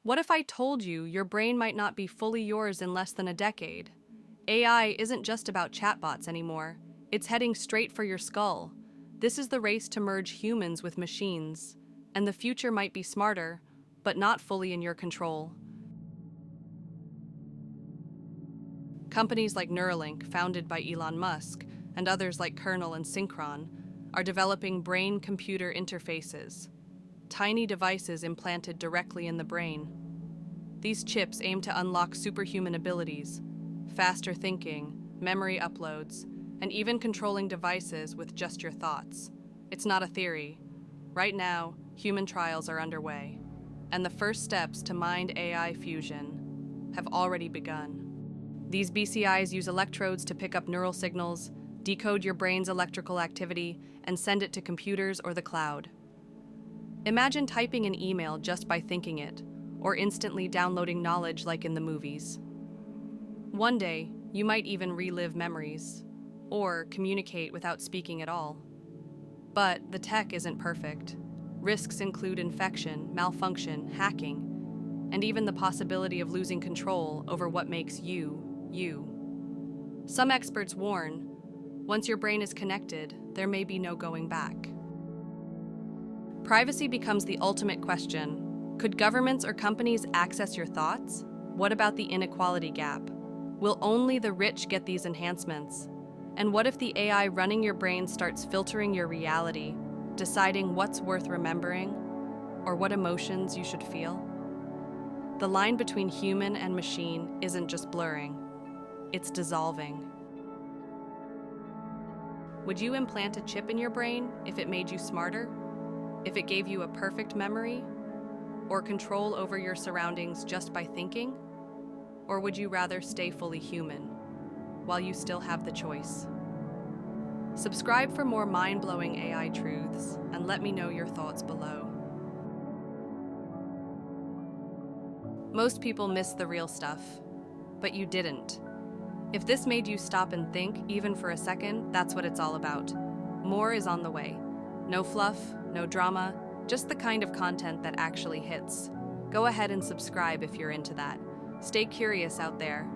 What if I told you your brain might not be fully yours in less than a decade? AI isn't just about chatbots anymore. It's heading straight for your skull. This is the race to merge humans with machines. And the future might be smarter, but not fully in your control. Companies like Neuralink, founded by Elon Musk, and others like Kernel and Synchron, are developing brain-computer interfaces, tiny devices implanted directly in the brain. These chips aim to unlock superhuman abilities, faster thinking, memory uploads, and even controlling devices with just your thoughts. It's not a theory. Right now, human trials are underway, and the first steps to mind-AI fusion have already begun. These BCIs use electrodes to pick up neural signals, decode your brain's electrical activity, and send it to computers or the cloud. Imagine typing an email just by thinking it, or instantly downloading knowledge like in the movies. One day, you might even relive memories, or communicate without speaking at all. But the tech isn't perfect. Risks include infection, malfunction, hacking, and even the possibility of losing control over what makes you, you. Some experts warn, once your brain is connected, there may be no going back. Privacy becomes the ultimate question. Could governments or companies access your thoughts? What about the inequality gap? Will only the rich get these enhancements? And what if the AI running your brain starts filtering your reality, deciding what's worth remembering, or what emotions you should feel? The line between human and machine isn't just blurring, it's dissolving. Would you implant a chip in your brain if it made you smarter? If it gave you a perfect memory? Or control over your surroundings just by thinking? Or would you rather stay fully human, while you still have the choice? Subscribe for more mind-blowing AI truths, and let me know your thoughts below. Most people miss the real stuff, but you didn't. If this made you stop and think, even for a second, that's what it's all about. More is on the way. No fluff, no drama, just the kind of content that actually hits. Go ahead and subscribe if you're into that. Stay curious out there.